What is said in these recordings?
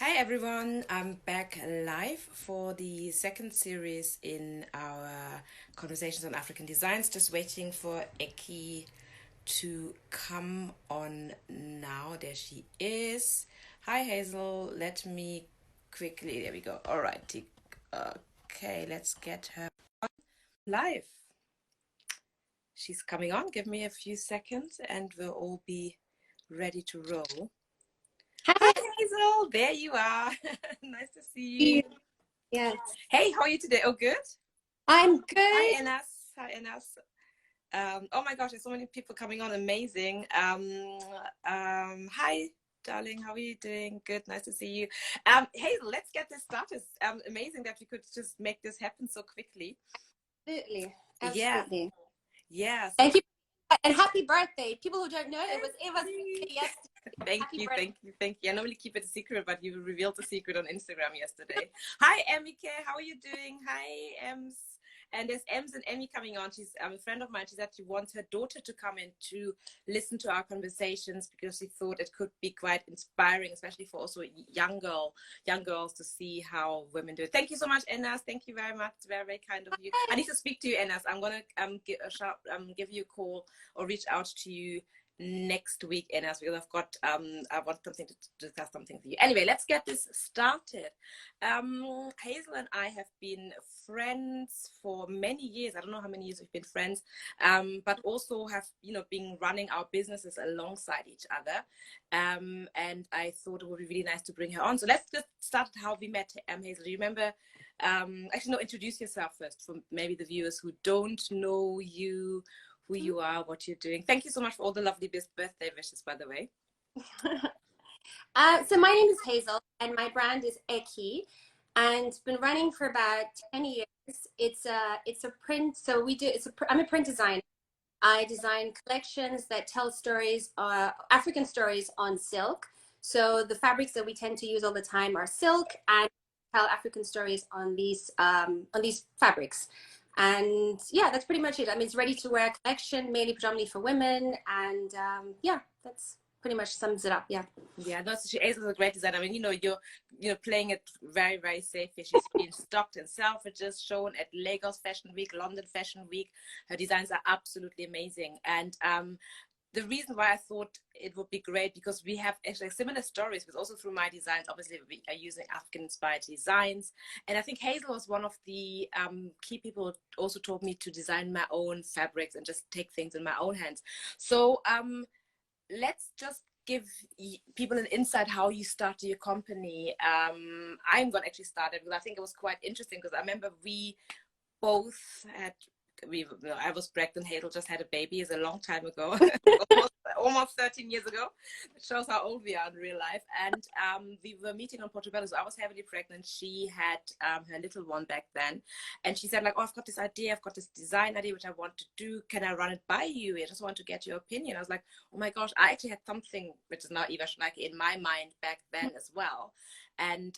Hi everyone, I'm back live for the second series in our conversations on African designs. Just waiting for EKI to come on now. There she is. Hi Hazel, let me quickly, there we go. All right, okay, let's get her live. She's coming on. Give me a few seconds and we'll all be ready to roll. Hi Hi. Hazel, there you are. Nice to see you. Yes. Hey, how are you today? Oh, good. I'm Hi, good. Enas. Hi, Enas. Oh my gosh, there's so many people coming on. Amazing. Hi, darling. How are you doing? Good. Nice to see you. Hazel, let's get this started. Amazing that we could just make this happen so quickly. Absolutely. Yeah. Absolutely. Yeah. So Thank you. And happy birthday. People who don't know, it was Eva's birthday yesterday. thank Happy you, birthday. thank you, thank you. I normally keep it a secret, but you revealed the secret on Instagram yesterday. Hi, Emike. How are you doing? Hi, Ems. And there's Ems and Emmy coming on. She's a friend of mine. She said she wants her daughter to come in to listen to our conversations because she thought it could be quite inspiring, especially for also young girls to see how women do it. Thank you so much, Enas. Thank you very much. Very, very kind of you. I need to speak to you, Enas. I'm gonna give you a call or reach out to you next week, Enas, because I want something to discuss something for you. Anyway, let's get this started. Hazel and I have been friends for many years. I don't know how many years we've been friends, but also have been running our businesses alongside each other. And I thought it would be really nice to bring her on. So let's just start how we met. Hazel, do you remember? Actually, no. Introduce yourself first for maybe the viewers who don't know you, who you are, what you're doing. Thank you so much for all the lovely birthday wishes, by the way. So my name is Hazel and my brand is EKI and been running for about 10 years. It's a print. So I'm a print designer. I design collections that tell stories, African stories on silk. So the fabrics that we tend to use all the time are silk, and tell African stories on these fabrics. And yeah, that's pretty much it. I mean, it's ready to wear collection, mainly predominantly for women, and yeah, that's pretty much sums it up. Yeah. Yeah, no, so Hazel's a great designer. I mean, you're playing it very, very safe. She's been stocked in Selfridges, shown at Lagos Fashion Week, London Fashion Week. Her designs are absolutely amazing. And the reason why I thought it would be great, because we have actually similar stories, but also through my designs, obviously we are using African-inspired designs. And I think Hazel was one of the key people who also told me to design my own fabrics and just take things in my own hands. So let's just give people an insight how you started your company. I'm going to actually start it because I think it was quite interesting, because I remember we both had I was pregnant. Hazel just had a baby. It's a long time ago. almost 13 years ago. It shows how old we are in real life. And we were meeting on Portobello. So I was heavily pregnant. She had her little one back then. And she said, like, oh, I've got this idea. I've got this design idea, which I want to do. Can I run it by you? I just want to get your opinion. I was like, oh my gosh, I actually had something, which is now Eva Sonaike, in my mind back then as well. And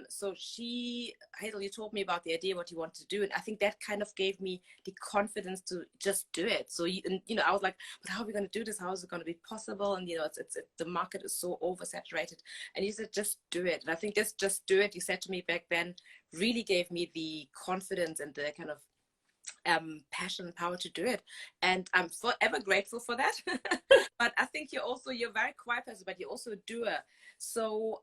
so Hazel, you told me about the idea, what you want to do. And I think that kind of gave me the confidence to just do it. So, I was like, but how are we going to do this? How is it going to be possible? And, the market is so oversaturated. And you said, just do it. And I think this just do it, you said to me back then, really gave me the confidence and the kind of passion and power to do it, and I'm forever grateful for that. But I think you're very quiet person, but you're also a doer. So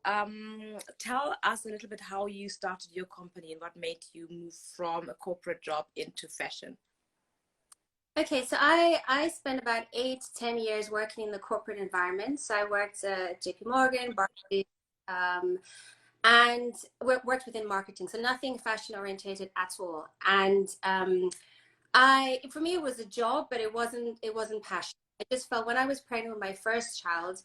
tell us a little bit how you started your company and what made you move from a corporate job into fashion. Okay, so I spent about 8 to 10 years working in the corporate environment. So I worked at JP Morgan, Barclays, and worked within marketing. So nothing fashion orientated at all. And for me, it was a job, but it wasn't passion. I just felt when I was pregnant with my first child,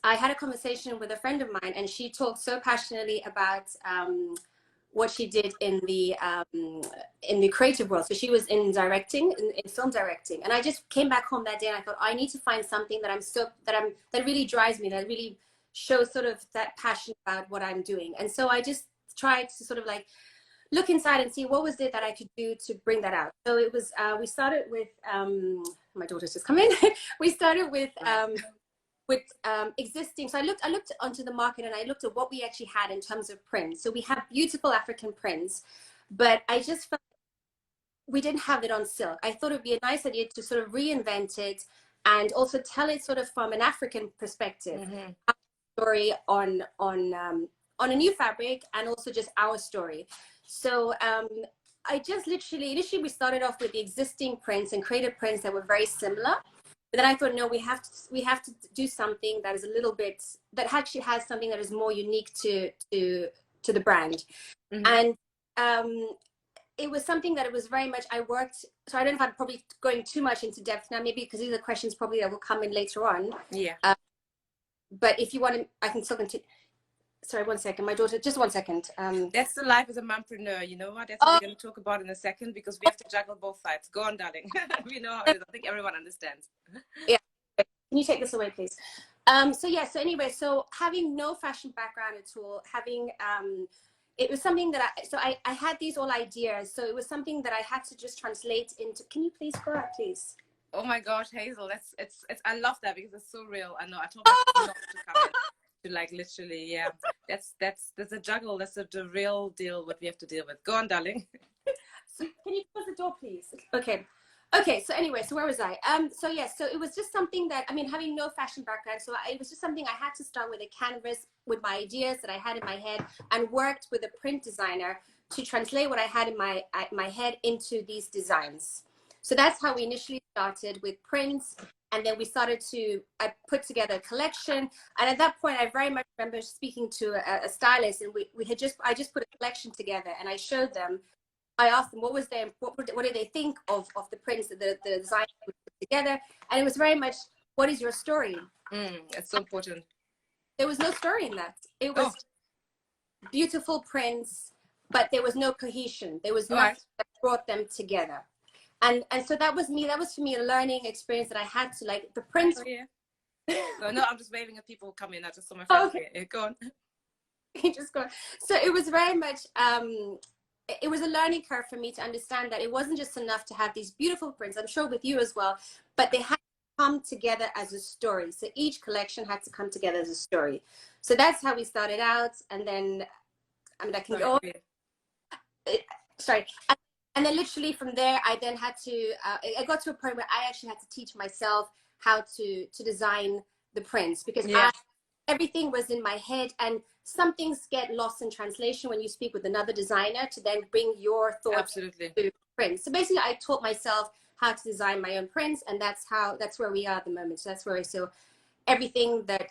I had a conversation with a friend of mine, and she talked so passionately about what she did in the creative world. So she was in directing, in film directing, and I just came back home that day, and I thought I need to find something that really drives me, that really shows sort of that passion about what I'm doing. And so I just tried to sort of like look inside and see what was it that I could do to bring that out. So it was we started with my daughter's just come in. We started with with existing, so I looked onto the market and I looked at what we actually had in terms of prints. So we have beautiful African prints, but I just felt we didn't have it on silk. I thought it'd be a nice idea to sort of reinvent it and also tell it sort of from an African perspective, story on a new fabric, and also just our story. So I just initially we started off with the existing prints and created prints that were very similar. But then I thought, no, we have to do something that is a little bit, that actually has something that is more unique to the brand. And it was something that it was very much, I worked, so I don't know if I'm probably going too much into depth now, maybe because these are questions probably that will come in later on. Yeah. But if you want to, I can still continue. Sorry, one second. My daughter, just 1 second. That's the life as a mumpreneur. You know what? That's what we're going to talk about in a second, because we have to juggle both sides. Go on, darling. We know how it is. I think everyone understands. Yeah. Can you take this away, please? So yeah, so anyway, so having no fashion background at all, having, it was something that I had these all ideas. So it was something that I had to just translate into, can you please go out, please? Oh my gosh, Hazel, it's I love that because it's so real. I know, I told her not to come in. To like literally, yeah, that's a juggle. That's the real deal. What we have to deal with. Go on, darling. So can you close the door, please? Okay. So anyway, so where was I? So yeah, so it was just something that, I mean, having no fashion background, so it was just something I had to start with a canvas with my ideas that I had in my head, and worked with a print designer to translate what I had in my head into these designs. So that's how we initially started, with prints. And then we started to put together a collection. And at that point, I very much remember speaking to a stylist, and I just put a collection together, and I showed them. I asked them what did they think of the prints that the design put together. And it was very much, what is your story? It's so important. There was no story in that. It was beautiful prints, but there was no cohesion. There was nothing that brought them together. And so that was me. That was for me a learning experience that I had to, like, the prints. Oh, yeah. No, I'm just waving at people who come in. I just saw my friends here. Go on. You just go. So it was very much, it was a learning curve for me to understand that it wasn't just enough to have these beautiful prints, I'm sure with you as well, but they had to come together as a story. So each collection had to come together as a story. So that's how we started out. And then, I mean, I can go. Sorry. And then literally from there, I then had to, I got to a point where I actually had to teach myself how to design the prints, because everything was in my head, and some things get lost in translation when you speak with another designer to then bring your thoughts to prints. So basically I taught myself how to design my own prints, and that's where we are at the moment. So that's where everything that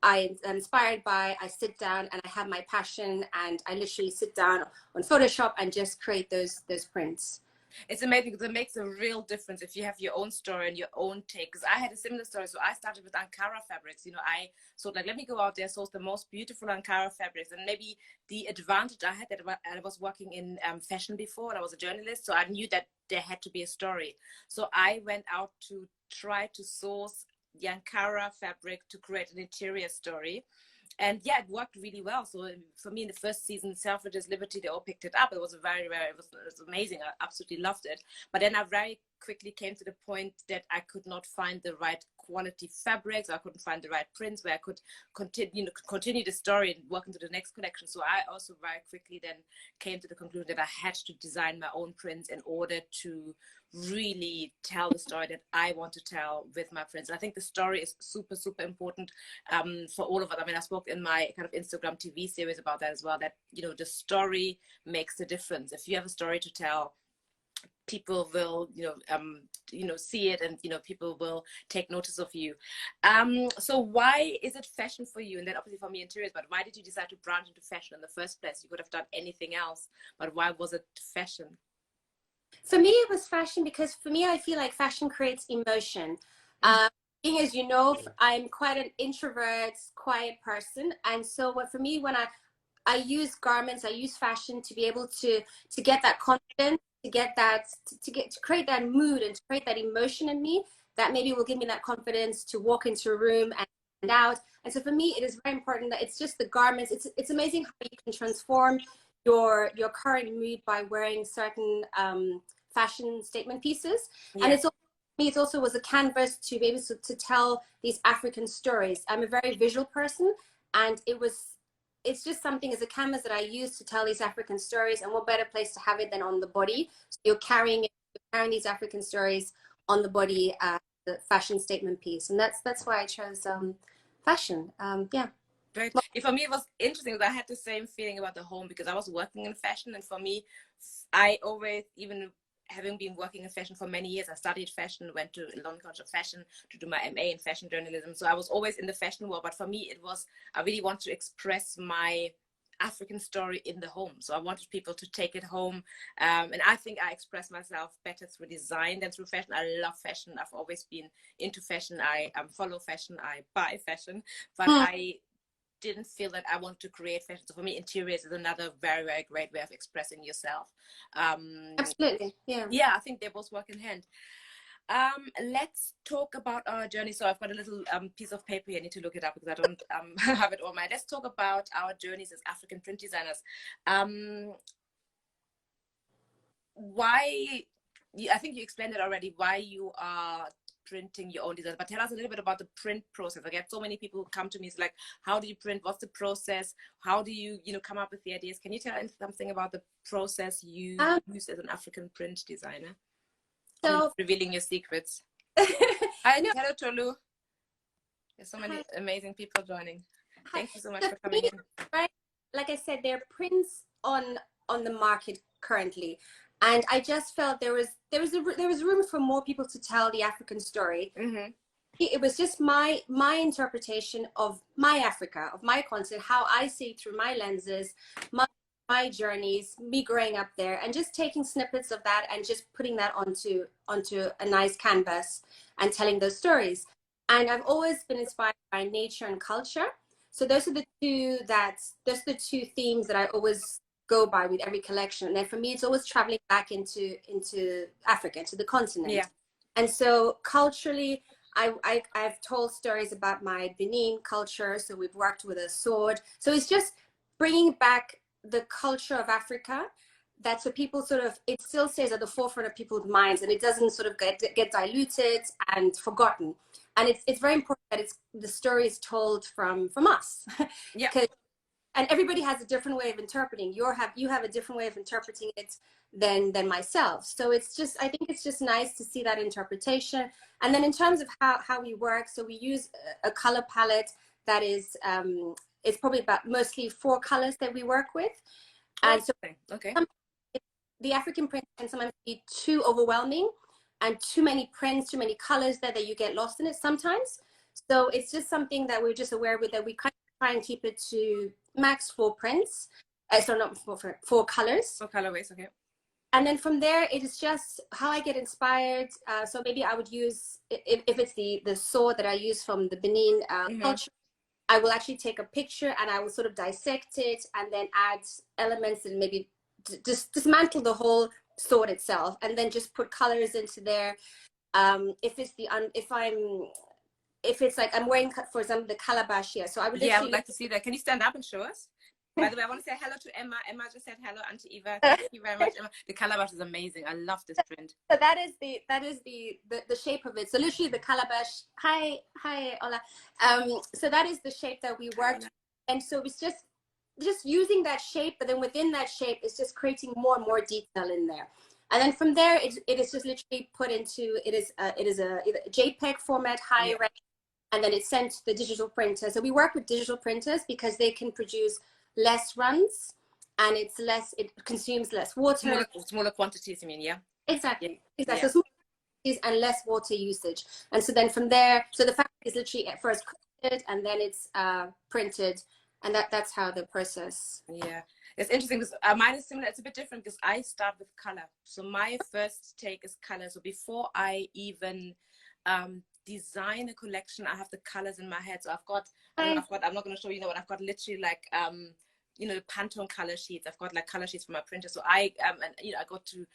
I am inspired by, I sit down and I have my passion, and I literally sit down on Photoshop and just create those prints. It's amazing because it makes a real difference if you have your own story and your own take. Because I had a similar story. So I started with Ankara fabrics. You know, I thought, like, let me go out there, source the most beautiful Ankara fabrics. And maybe the advantage I had that I was working in fashion before, and I was a journalist. So I knew that there had to be a story. So I went out to try to source the Ankara fabric to create an interior story. And yeah, it worked really well. So for me, in the first season, Selfridges, Liberty, they all picked it up. It was it was amazing. I absolutely loved it. But then I very quickly came to the point that I could not find the right quality fabrics. I couldn't find the right prints where I could continue the story and work into the next collection. So I also very quickly then came to the conclusion that I had to design my own prints in order to really tell the story that I want to tell with my prints. And I think the story is super, super important for all of us. I mean, I spoke in my kind of Instagram TV series about that as well, that, you know, the story makes the difference. If you have a story to tell, people will, see it, and, people will take notice of you. So why is it fashion for you? And then obviously for me, interiors, but why did you decide to branch into fashion in the first place? You could have done anything else, but why was it fashion? For me, it was fashion because for me, I feel like fashion creates emotion. Being, as you know, I'm quite an introvert, quiet person. And so for me, when I use garments, I use fashion to be able to get that confidence, to get that, to create that mood and to create that emotion in me that maybe will give me that confidence to walk into a room and out. And so for me, it is very important that it's just the garments. It's amazing how you can transform your current mood by wearing certain fashion statement pieces. Yeah. And it's also me, it also was a canvas to be able to tell these African stories. I'm a very visual person, and it's just something as a canvas that I use to tell these African stories. And what better place to have it than on the body? So you're carrying these African stories on the body as the fashion statement piece, and that's why I chose fashion. Yeah. Right. For me, it was interesting because I had the same feeling about the home because I was working in fashion, and for me, I always, even having been working in fashion for many years, I studied fashion, went to London College of Fashion to do my MA in fashion journalism. So I was always in the fashion world, but for me, it was, I really want to express my African story in the home. So I wanted people to take it home. And I think I express myself better through design than through fashion. I love fashion. I've always been into fashion. I follow fashion. I buy fashion, but I didn't feel that I want to create fashion. So for me, interiors is another very, very great way of expressing yourself. Absolutely. Yeah. Yeah, I think they both work in hand. Let's talk about our journey. So I've got a little piece of paper here. I need to look it up because I don't have it all my. Let's talk about our journeys as African print designers. Why? I think you explained it already. Why you are printing your own designs, but tell us a little bit about the print process. I get so many people who come to me. It's like, how do you print? What's the process? How do you come up with the ideas? Can you tell us something about the process you use as an African print designer? So revealing your secrets. Hi, hello Tolu. There's so many amazing people joining. Thank you so much for coming in. Right, like I said, there are prints on the market currently, and I just felt there was room for more people to tell the African story. It was just my interpretation of my Africa, of my continent, how I see it through my lenses, my journeys, me growing up there, and just taking snippets of that and just putting that onto a nice canvas and telling those stories. And I've always been inspired by nature and culture. So those are the two themes that I always go by with every collection. And then for me, it's always traveling back into Africa, to the continent. Yeah. And so culturally, I've told stories about my Benin culture. So we've worked with a sword. So it's just bringing back the culture of Africa. That's what people it still stays at the forefront of people's minds, and it doesn't sort of get diluted and forgotten. And it's very important that the story is told from us. Yeah. And everybody has a different way of interpreting. You have a different way of interpreting it than myself. So I think it's just nice to see that interpretation. And then in terms of how we work, so we use a color palette that is it's probably about mostly 4 colors that we work with. And so the African print can sometimes be too overwhelming, and too many prints, too many colors that you get lost in it sometimes. So it's just something that we're just aware with, that we kind of try and keep it to max 4 prints. So not 4 colors. 4 colorways, okay. And then from there, it is just how I get inspired. So maybe I would use, if it's the sword that I use from the Benin culture, I will actually take a picture and I will sort of dissect it and then add elements and maybe just dismantle the whole sword itself, and then just put colors into there. If it's like I'm wearing, for example, the calabash here, so I would I would like to see that. Can you stand up and show us? By the way, I want to say hello to Emma. Emma just said hello, Auntie Eva. Thank you very much, Emma. The calabash is amazing. I love this print. So that is the shape of it. So literally the calabash. Hi, hola. So that is the shape that we worked with. And so it's just using that shape, but then within that shape, it's just creating more and more detail in there. And then from there, it is just literally put into, it is a JPEG format, high res, and then it's sent to the digital printer. So we work with digital printers because they can produce less runs, and it consumes less water. Smaller quantities, you mean, yeah? Exactly. So Yeah. small quantities and less water usage. And so then from there, so the fabric is literally at first created and then it's printed, and that's how the process. Yeah, it's interesting because mine is similar. It's a bit different because I start with color. So my first take is color. So before I even design a collection, I have the colors in my head. So I'm not going to show you, but I've got literally like the Pantone color sheets. I've got like color sheets for my printer. So I go to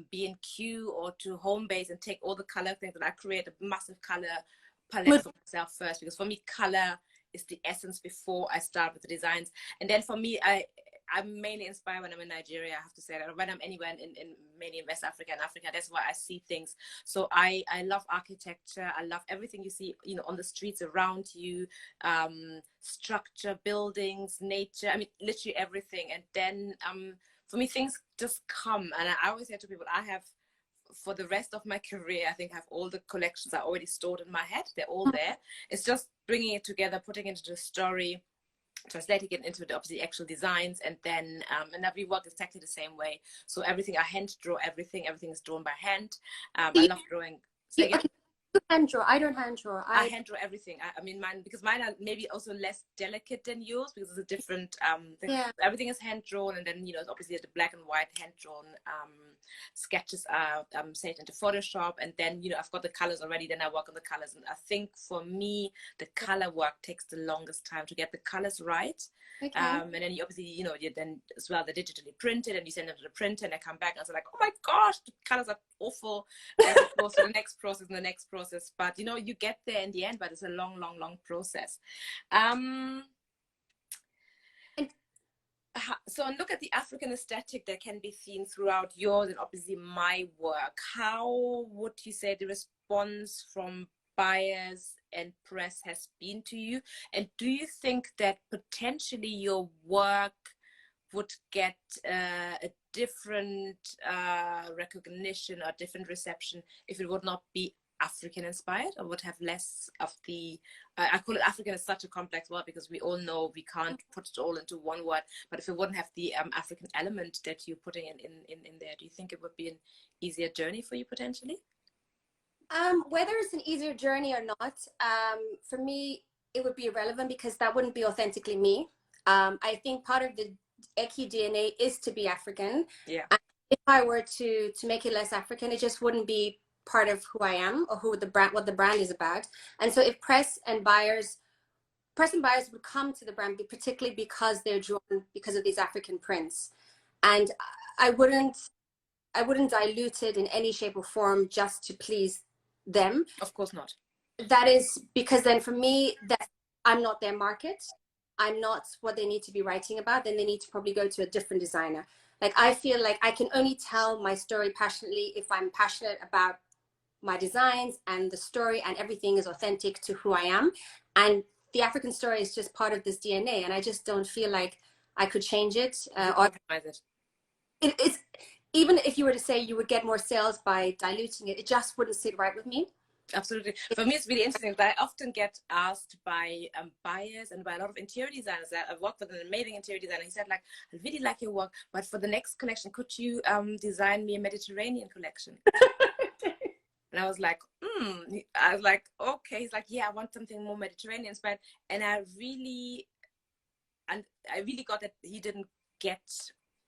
B&Q or to Homebase and take all the color things, and I create a massive color palette for myself first, because for me color is the essence before I start with the designs. And then for me, I I'm mainly inspired when I'm in Nigeria, I have to say that, when I'm anywhere mainly in West Africa and Africa. That's why I see things. So I love architecture. I love everything you see, you know, on the streets around you, structure, buildings, nature. I mean, literally everything. And then for me, things just come. And I always say to people, I have, for the rest of my career, I think I have all the collections are already stored in my head. They're all there. It's just bringing it together, putting it into the story, translating it into the obviously actual designs, and then and we work exactly the same way. So everything, I hand draw everything. Everything is drawn by hand. I love drawing. Say again? You hand draw. I don't hand draw. I hand draw everything. I mean, mine, because mine are maybe also less delicate than yours, because it's a different thing. Yeah. Everything is hand drawn, and then, you know, obviously the black and white hand drawn sketches are saved into Photoshop, and then, you know, I've got the colors already. Then I work on the colors, and I think for me the color work takes the longest time to get the colors right. Okay. And then you obviously, you know, you then as well, they're digitally printed, and you send them to the printer, and they come back, and I was like, oh my gosh, the colors are awful. And it goes to the next process and the next process. But you know, you get there in the end, but it's a long, long, long process. So look at the African aesthetic that can be seen throughout yours and obviously my work. How would you say the response from buyers and press has been to you? And do you think that potentially your work would get a different recognition or different reception if it would not be African inspired, or would have less of the I call it African is such a complex word, because we all know we can't put it all into one word, but if it wouldn't have the African element that you're putting in there, do you think it would be an easier journey for you potentially? Whether it's an easier journey or not, for me it would be irrelevant, because that wouldn't be authentically me. I think part of the EKI DNA is to be African. Yeah. And if I were to make it less African, it just wouldn't be part of who I am, or who the brand, what the brand is about. And so if press and buyers would come to the brand, particularly because they're drawn because of these African prints, and I wouldn't dilute it in any shape or form just to please them. Of course not. That is because then for me, that I'm not their market. I'm not what they need to be writing about. Then they need to probably go to a different designer. Like, I feel like I can only tell my story passionately if I'm passionate about my designs, and the story and everything is authentic to who I am. And the African story is just part of this DNA, and I just don't feel like I could change it. Or it's, even if you were to say you would get more sales by diluting it, it just wouldn't sit right with me. Absolutely. For me, it's really interesting that I often get asked by buyers and by a lot of interior designers. I've worked with an amazing interior designer. He said, like, I really like your work, but for the next collection, could you design me a Mediterranean collection? And I was like, okay. He's like, yeah, I want something more Mediterranean inspired. And I really got that he didn't get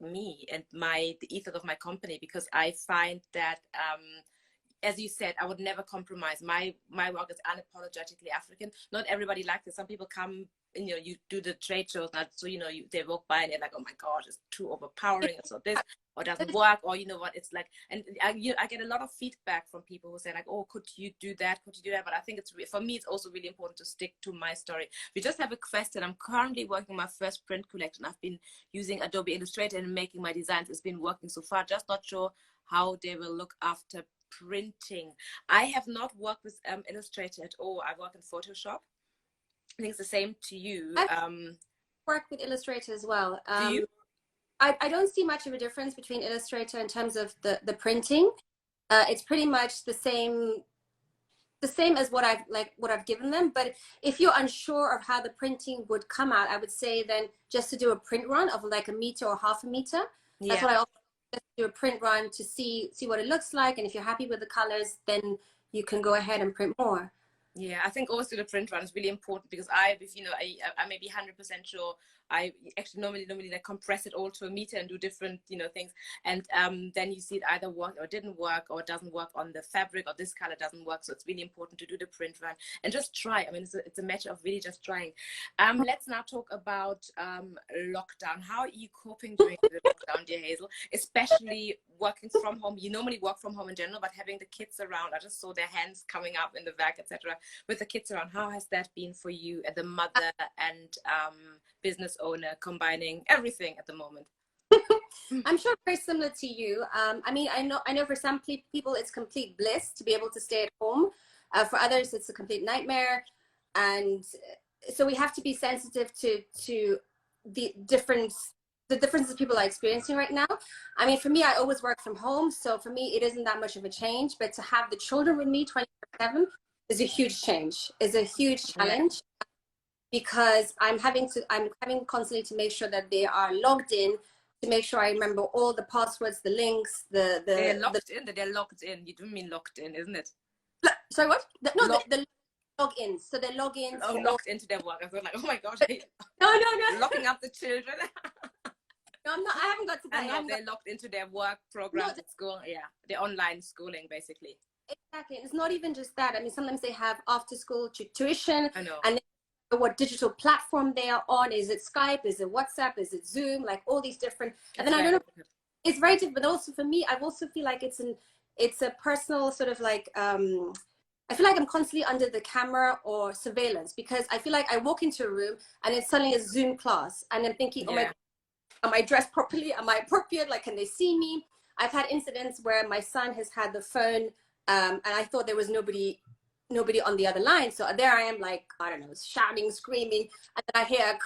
me and the ethos of my company, because I find that, as you said, I would never compromise. My work is unapologetically African. Not everybody likes it. Some people come, and, you know, you do the trade shows, not so, you know, they walk by and they're like, oh my gosh, it's too overpowering. It's not this, or doesn't work, or you know what, it's like, and I get a lot of feedback from people who say like, oh, could you do that? Could you do that? But I think for me, it's also really important to stick to my story. We just have a question. I'm currently working on my first print collection. I've been using Adobe Illustrator and making my designs. It's been working so far. Just not sure how they will look after printing. I have not worked with Illustrator at all. I work in Photoshop. I think it's the same to you. I work with Illustrator as well. Do you? I don't see much of a difference between Illustrator in terms of the printing. It's pretty much the same as what I've given them. But if you're unsure of how the printing would come out, I would say then just to do a print run of like 1 meter or half a meter. That's what I always do, a print run to see what it looks like. And if you're happy with the colors, then you can go ahead and print more. Yeah, I think also the print run is really important, because if you know, I may be 100% sure. I actually normally like compress it all to 1 meter and do different, you know, things, and then you see it either work or didn't work, or it doesn't work on the fabric, or this color doesn't work. So it's really important to do the print run and just try. I mean, it's a matter of really just trying. Let's now talk about lockdown. How are you coping during the lockdown, dear Hazel? Especially working from home. You normally work from home in general, but having the kids around, I just saw their hands coming up in the back, etc. with the kids around. How has that been for you as a mother and business owner, combining everything at the moment? I'm sure very similar to you. I mean, I know for some people it's complete bliss to be able to stay at home. For others, it's a complete nightmare. And so we have to be sensitive to the differences people are experiencing right now. I mean, for me, I always work from home. So for me, it isn't that much of a change. But to have the children with me 24/7 is a huge change, is a huge challenge. Yeah. Because I'm having constantly to make sure that they are logged in, to make sure I remember all the passwords, the links, they're locked in. They're logged in. You do mean locked in, isn't it? Sorry, what? The logins. So they're logins. Oh, locked into their work. I feel like, oh my gosh. No. Locking up the children. No, I'm not. I haven't got to that. No, they're locked into their work programs at school. Yeah, the online schooling, basically. Exactly. It's not even just that. I mean, sometimes they have after-school tuition. I know. And what digital platform they are on. Is it Skype? Is it WhatsApp? Is it Zoom? Like all these different. And then I don't know. It's very different. But also for me, I also feel like it's a personal sort of like. I feel like I'm constantly under the camera or surveillance, because I feel like I walk into a room and it's suddenly a Zoom class, and I'm thinking, oh my God, am I dressed properly? Am I appropriate? Like, can they see me? I've had incidents where my son has had the phone, and I thought there was nobody on the other line. So there I am, like, I don't know, shouting, screaming, and then I hear,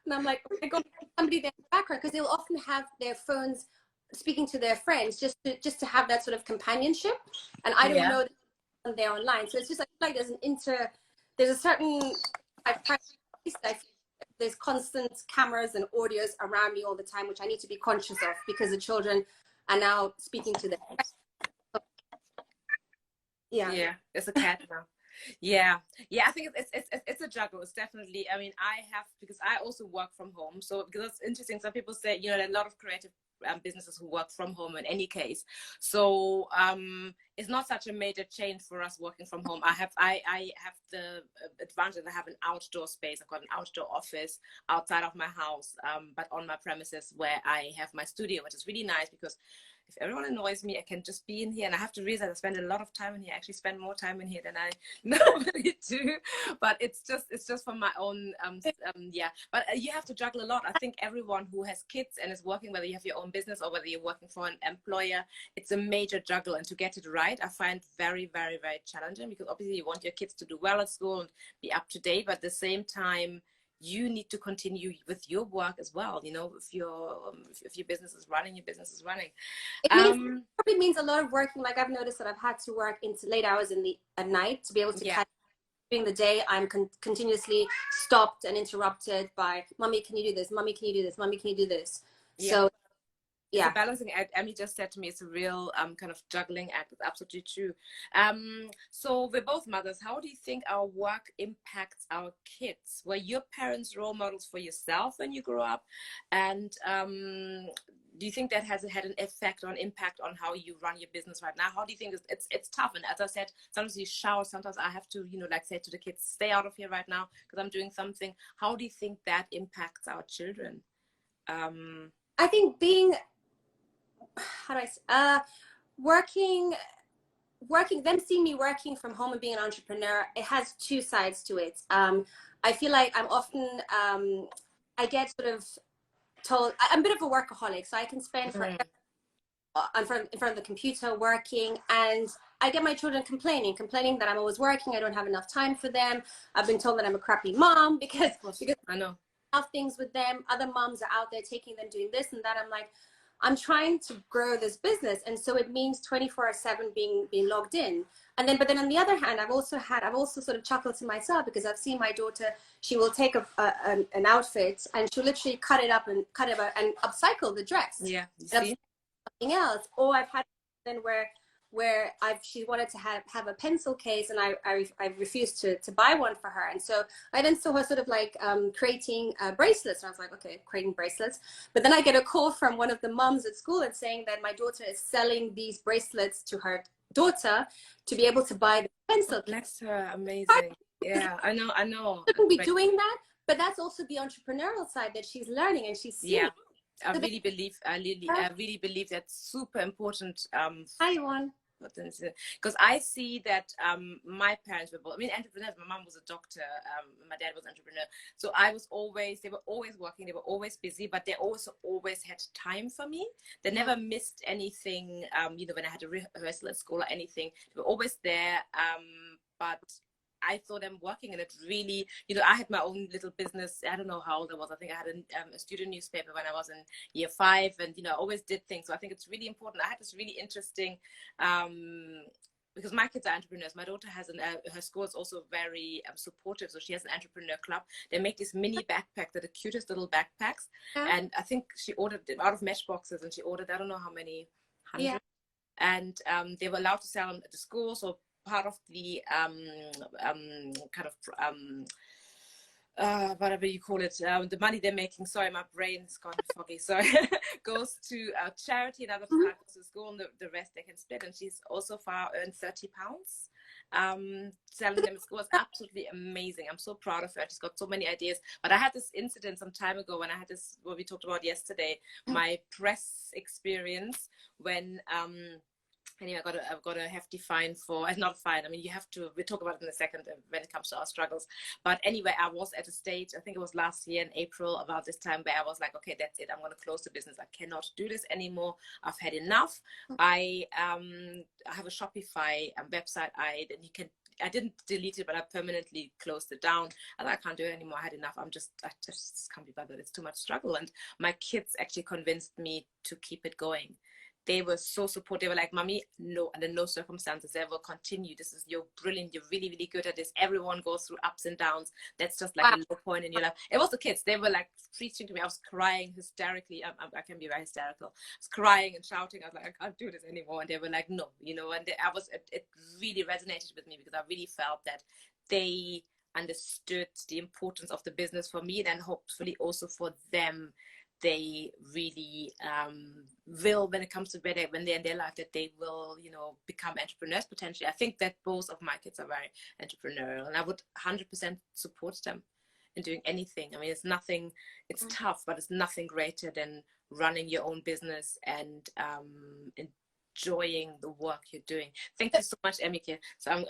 and I'm like, oh my God, somebody there in the background, because they'll often have their phones speaking to their friends just to have that sort of companionship, and I don't know that they're online. So it's just like there's a certain there's constant cameras and audios around me all the time, which I need to be conscious of, because the children are now speaking to them. Yeah, it's a cat now. Yeah, I think it's a juggle. It's definitely, I mean, because I also work from home, so because it's interesting, some people say, there are a lot of creative businesses who work from home in any case, so it's not such a major change for us working from home. I have the advantage that I have an outdoor space. I've got an outdoor office outside of my house, but on my premises, where I have my studio, which is really nice, because if everyone annoys me, I can just be in here, and I have to realize I spend a lot of time in here. I actually spend more time in here than I normally do, but it's just for my own but you have to juggle a lot. I think everyone who has kids and is working, whether you have your own business or whether you're working for an employer, it's a major juggle, and to get it right, I find very, very, very challenging, because obviously you want your kids to do well at school and be up to date, but at the same time you need to continue with your work as well. If your business is running, your business is running. It probably means a lot of working. Like, I've noticed that I've had to work into late hours at night to be able to catch. During the day, I'm continuously stopped and interrupted by, "Mommy, can you do this? Mommy, can you do this? Mommy, can you do this?" So it's a balancing act. Emily just said to me, it's a real kind of juggling act. It's absolutely true. So we're both mothers. How do you think our work impacts our kids? Were your parents role models for yourself when you grew up? And do you think that has had an effect or an impact on how you run your business right now? How do you think it's tough? And as I said, sometimes you shout, sometimes I have to, like say to the kids, stay out of here right now because I'm doing something. How do you think that impacts our children? I think working, them seeing me working from home and being an entrepreneur, it has two sides to it. I feel like I'm often, I get sort of told, I'm a bit of a workaholic, so I can spend forever in front of the computer working, and I get my children complaining that I'm always working, I don't have enough time for them. I've been told that I'm a crappy mom because I know things with them. Other moms are out there taking them doing this and that. I'm like, I'm trying to grow this business, and so it means 24/7 being logged in. But then on the other hand, I've also sort of chuckled to myself, because I've seen my daughter. She will take an outfit and she'll literally cut it up and upcycle the dress. Yeah, you see? Something else. Or I've had then where she wanted to have a pencil case, and I refused to buy one for her. And so I then saw her sort of like creating bracelets, and I was like, okay, creating bracelets. But then I get a call from one of the moms at school and saying that my daughter is selling these bracelets to her daughter to be able to buy the pencil. Oh, bless her. Amazing. Yeah, I know. She shouldn't be doing that, but that's also the entrepreneurial side that she's learning and she's seeing. Yeah. I really believe that's super important. Hi, Yuan. Because I see that my parents were both, I mean, entrepreneurs. My mom was a doctor, my dad was an entrepreneur. So they were always working, they were always busy, but they also always had time for me. They never missed anything, when I had a rehearsal at school or anything. They were always there, but I saw them working, and it really, I had my own little business. I don't know how old I was. I think I had a student newspaper when I was in year 5, and, I always did things. So I think it's really important. I had this really interesting, because my kids are entrepreneurs. My daughter has her school is also very supportive. So she has an entrepreneur club. They make these mini backpacks. They're the cutest little backpacks. And I think she ordered them out of matchboxes, and she ordered, I don't know how many hundred. And they were allowed to sell them at the school. So part of the whatever you call it, the money they're making, sorry, my brain's gone foggy, sorry, goes to charity, and other part goes to school, and the rest they can split. And she's also far earned £30 selling them at school. It's absolutely amazing. I'm so proud of her. She's got so many ideas. But I had this incident some time ago when I had this, what we talked about yesterday, my press experience when anyway, I've got a hefty fine for, it's not a fine, I mean, you have to, we'll talk about it in a second when it comes to our struggles. But anyway, I was at a stage, I think it was last year in April, about this time, where I was like, okay, that's it. I'm going to close the business. I cannot do this anymore. I've had enough. I have a Shopify website. I didn't delete it, but I permanently closed it down. I can't do it anymore. I had enough. I just can't be bothered. It's too much struggle. And my kids actually convinced me to keep it going. They were so supportive. They were like, Mommy, no, under no circumstances ever continue. You're brilliant. You're really, really good at this. Everyone goes through ups and downs. That's just like a low point in your life. It was the kids. They were like preaching to me. I was crying hysterically. I can be very hysterical. I was crying and shouting. I was like, I can't do this anymore. And they were like, no, and it really resonated with me, because I really felt that they understood the importance of the business for me, and then hopefully also for them. They really will, when it comes to when they're in their life, that they will, become entrepreneurs potentially. I think that both of my kids are very entrepreneurial, and I would 100% support them in doing anything. I mean, it's tough, but it's nothing greater than running your own business and enjoying the work you're doing. Thank you so much, Emike. So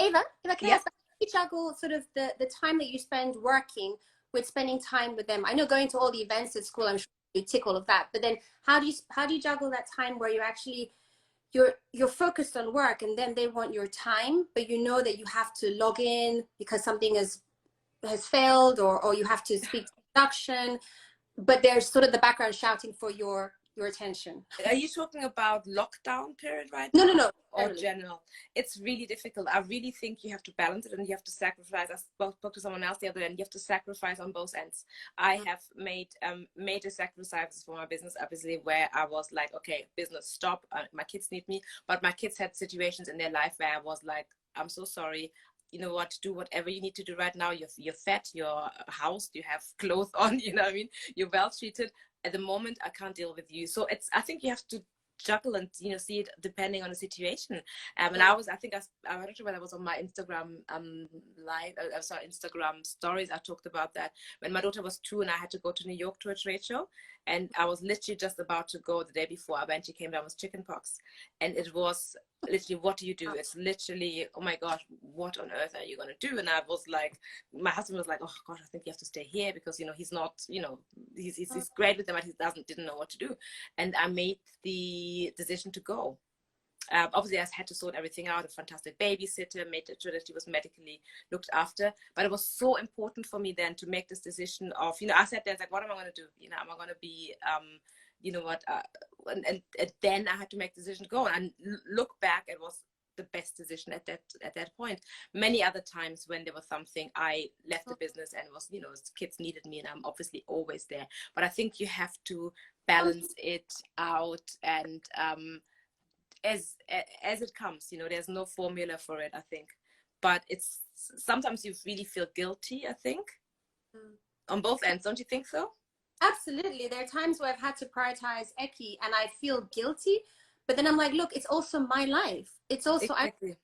Eva, can I ask, how do you juggle sort of the time that you spend working with spending time with them? I know going to all the events at school, I'm sure you tick all of that, but then how do you juggle that time where you're focused on work, and then they want your time, but you know that you have to log in because something has failed, or you have to speak to production, but there's sort of the background shouting for your attention. Are you talking about lockdown period right now? No. Or general? It's really difficult. I really think you have to balance it, and you have to sacrifice. I spoke to someone else the other day, and you have to sacrifice on both ends. I have made major sacrifices for my business, obviously, where I was like, okay, business stop. My kids need me. But my kids had situations in their life where I was like, I'm so sorry. You know what, do whatever you need to do right now. You're fed, you're housed, you have clothes on, you know what I mean? You're well treated. At the moment, I can't deal with you. So I think you have to juggle and, see it depending on the situation. And I don't know whether I was on my Instagram Instagram stories. I talked about that when my daughter was 2 and I had to go to New York to a trade show. And I was literally just about to go the day before. When she came down with chickenpox. And it was literally, what do you do? It's literally, oh my gosh, what on earth are you going to do? And I was like, my husband was like, oh God, I think you have to stay here, because, he's not, he's great with them, but he didn't know what to do. And I made the decision to go. Obviously, I had to sort everything out, a fantastic babysitter, made sure that she was medically looked after. But it was so important for me then to make this decision of, I sat there and like, what am I going to do? Am I going to be, and then I had to make the decision to go. And look back, it was the best decision at that point. Many other times when there was something, I left the business and was, kids needed me, and I'm obviously always there. But I think you have to balance it out, and as it comes, there's no formula for it, I think. But it's sometimes you really feel guilty, I think, on both ends. Don't you think so? Absolutely. There are times where I've had to prioritize EKI and I feel guilty, but then I'm like, look, it's also my life. It's also exactly.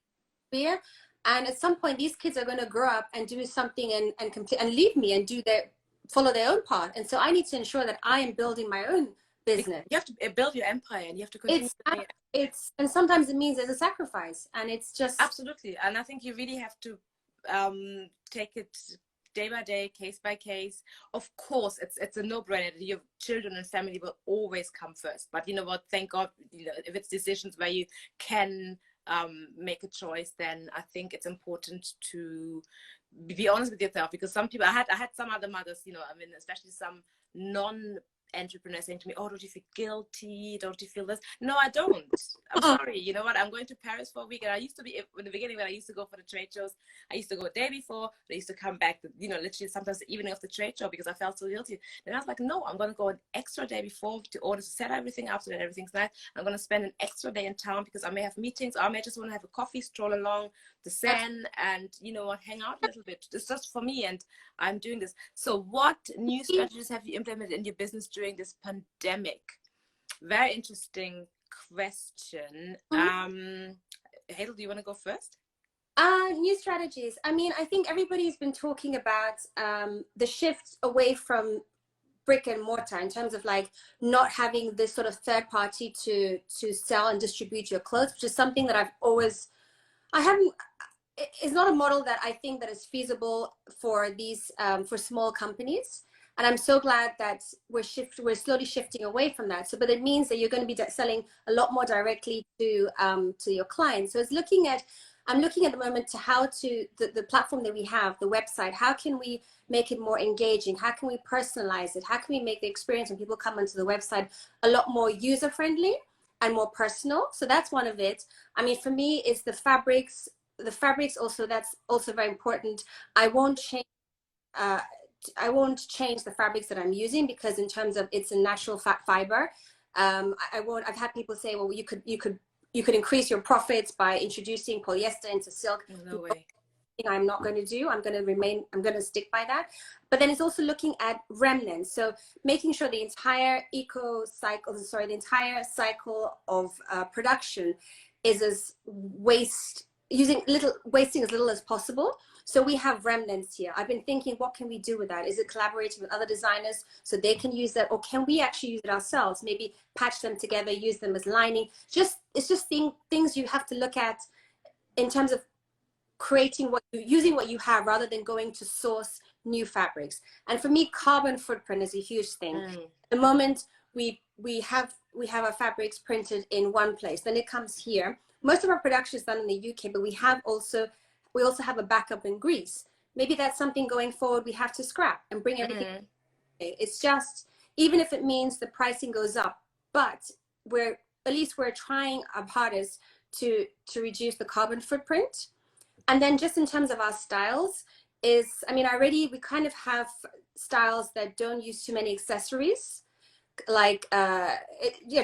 I'm and at some point these kids are going to grow up and do something and leave me and follow their own path. And so I need to ensure that I am building my own business. You have to build your empire, and you have to continue. And sometimes it means there's a sacrifice, and it's just absolutely. And I think you really have to take it day by day, case by case. Of course, it's a no-brainer that your children and family will always come first. But you know what? Thank God, if it's decisions where you can make a choice, then I think it's important to be honest with yourself, because some people, I had some other mothers, I mean, especially some non-entrepreneurs saying to me, oh, don't you feel guilty? Don't you feel this? No, I don't. I'm sorry. You know what? I'm going to Paris for a week. And I used to be, in the beginning, when I used to go for the trade shows, I used to go a day before, but I used to come back, literally sometimes the evening of the trade show, because I felt so guilty. Then I was like, no, I'm going to go an extra day before to order to set everything up so that everything's nice. I'm going to spend an extra day in town because I may have meetings, or I may just want to have a coffee, stroll along the Seine, and hang out a little bit. It's just for me, and I'm doing this. So what new strategies have you implemented in your business during this pandemic? Very interesting question. Hazel, do you want to go first? New strategies. I mean, I think everybody's been talking about the shift away from brick and mortar, in terms of like not having this sort of third party to sell and distribute your clothes, which is something that it's not a model that I think that is feasible for these for small companies. And I'm so glad that we're slowly shifting away from that. So, but it means that you're going to be selling a lot more directly to your clients. So I'm looking at the moment to how to, the platform that we have, the website, how can we make it more engaging? How can we personalize it? How can we make the experience when people come onto the website a lot more user-friendly and more personal? So that's one of it. I mean, for me, it's the fabrics. The fabrics also, that's also very important. I won't change the fabrics that I'm using, because in terms of it's a natural fiber. I've had people say, well, you could increase your profits by introducing polyester into silk. No way. I'm not going to do. I'm going to stick by that. But then it's also looking at remnants. So making sure the entire the entire cycle of production is wasting as little as possible. So we have remnants here. I've been thinking, what can we do with that? Is it collaborating with other designers so they can use that? Or can we actually use it ourselves? Maybe patch them together, use them as lining. It's just things you have to look at in terms of using what you have, rather than going to source new fabrics. And for me, carbon footprint is a huge thing. At the moment, we have our fabrics printed in one place. Then it comes here. Most of our production is done in the UK, but we also have a backup in Greece. Maybe that's something going forward we have to scrap and bring everything. It's just, even if it means the pricing goes up, but we're trying our hardest to reduce the carbon footprint. And then just in terms of our styles we kind of have styles that don't use too many accessories,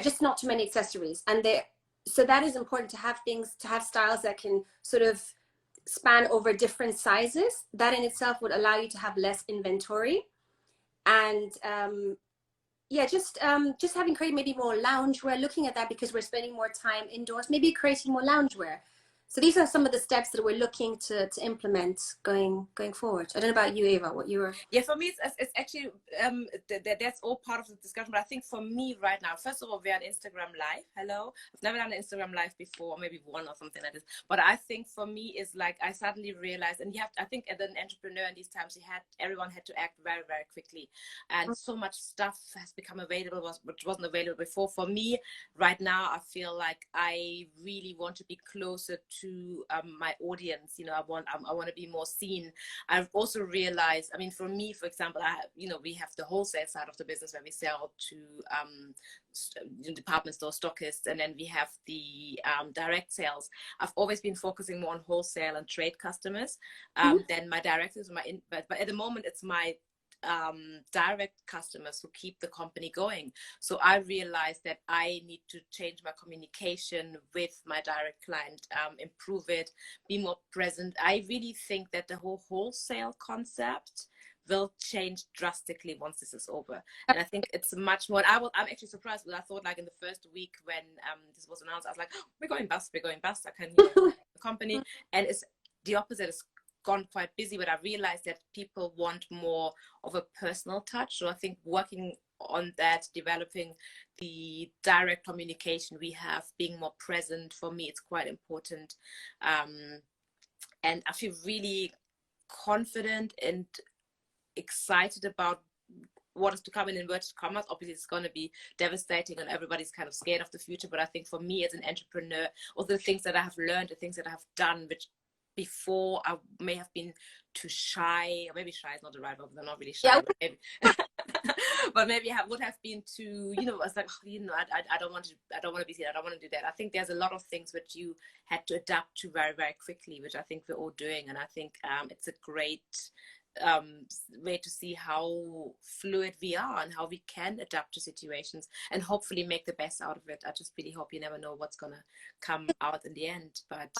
just not too many accessories. And so that is important, to have styles that can sort of span over different sizes. That in itself would allow you to have less inventory. And just having created maybe more loungewear, looking at that, because we're spending more time indoors, maybe creating more loungewear. So these are some of the steps that we're looking to implement going forward. I don't know about you, Eva, what you were... Yeah, for me, it's actually, that's all part of the discussion. But I think for me right now, first of all, we're on Instagram Live. Hello. I've never done an Instagram Live before, maybe one or something like this. But I think for me is like, I suddenly realized, and I think as an entrepreneur in these times, everyone had to act very, very quickly. And so much stuff has become available, which wasn't available before. For me right now, I feel like I really want to be closer to my audience. I want to be more seen. I've also realized, I mean, for me, for example, we have the wholesale side of the business where we sell to department store stockists, and then we have the direct sales. I've always been focusing more on wholesale and trade customers than my directors. But at the moment, it's my direct customers who keep the company going. So I realized that I need to change my communication with my direct client, improve it, be more present. I really think that the whole wholesale concept will change drastically once this is over. And I think it's much more, I'm actually surprised, because I thought like in the first week when this was announced, I was like, oh, we're going bust. I can the company. And it's the opposite. It's gone quite busy, but I realized that people want more of a personal touch. So I think working on that, developing the direct communication we have, being more present. For me, it's quite important. And I feel really confident and excited about what is to come in inverted commas. Obviously, it's going to be devastating and everybody's kind of scared of the future. But I think for me as an entrepreneur, all the things that I have learned, the things that I have done, which before I may have been too shy, or maybe shy is not the right word, I'm not really shy, but maybe, but maybe I would have been too, you know, I was like, oh, you know, I don't want to be seen, I don't want to do that. I think there's a lot of things which you had to adapt to very, very quickly, which I think we're all doing. And I think it's a great way to see how fluid we are and how we can adapt to situations and hopefully make the best out of it. I just really hope. You never know what's gonna come out in the end, but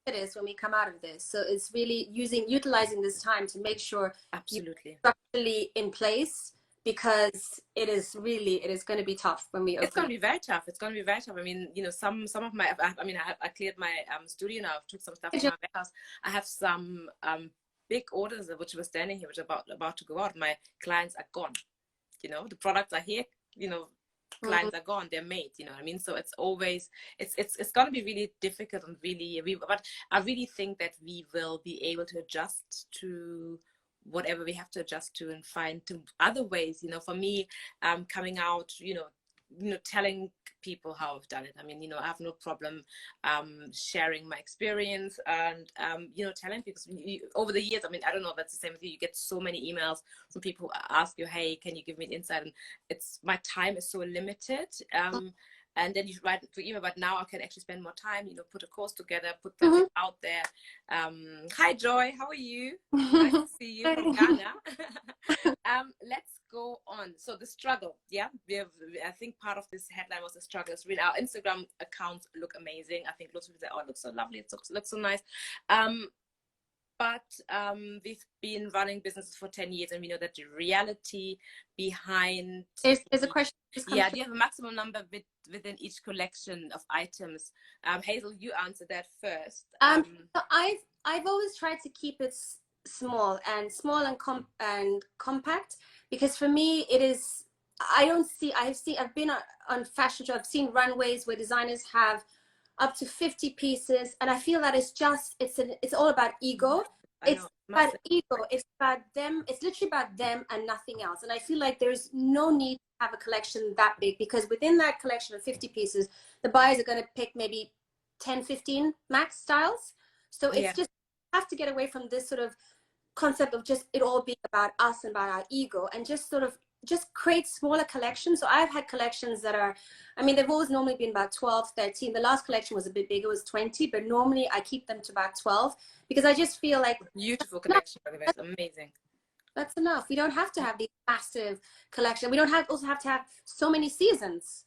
it is when we come out of this. So it's really utilizing this time to make sure absolutely you're structurally in place, because it is going to be tough when we open. It's going to be very tough. It's going to be very tough. I mean, you know, some of my, I mean, I cleared my studio now. I took some stuff to my warehouse. I have some big orders which were standing here, which are about to go out. My clients are gone. You know, the products are here. You know, clients are gone. They're made. You know what I mean? So it's always it's going to be really difficult and really. But I really think that we will be able to adjust to whatever we have to adjust to and find to other ways. You know, for me, coming out, you know, telling people how I've done it. I mean, you know, I have no problem sharing my experience and, you know, telling people over the years. I mean, I don't know if that's the same with you. You get so many emails from people who ask you, hey, can you give me an insight? And it's, my time is so limited. And then you write to email, but now I can actually spend more time, you know, put a course together, put something out there. Hi, Joy, how are you? Nice to see you from Ghana. Let's go on. So the struggle, yeah, I think part of this headline was the struggle. It's really, our Instagram accounts look amazing. I think lots of people say, oh, it looks so lovely, it looks so nice. But we've been running businesses for 10 years, and we know that the reality behind... There's a question. Yeah, do you have a maximum number within each collection of items? Hazel, you answer that first. So I've always tried to keep it small and compact, because for me it is, I've been on fashion shows, I've seen runways where designers have up to 50 pieces, and I feel that it's all about ego. It's about ego. It's about them. It's literally about them and nothing else. And I feel like there's no need to have a collection that big, because within that collection of 50 pieces, the buyers are going to pick maybe 10, 15 max styles. So it's just, have to get away from this sort of concept of just it all being about us and about our ego, and just sort of just create smaller collections. So I've had collections that are, I mean, they've always normally been about 12, 13. The last collection was a bit bigger, it was 20, but normally I keep them to about 12, because I just feel like beautiful collection. That's amazing. That's enough. We don't have to have these massive collection. We don't also have to have so many seasons.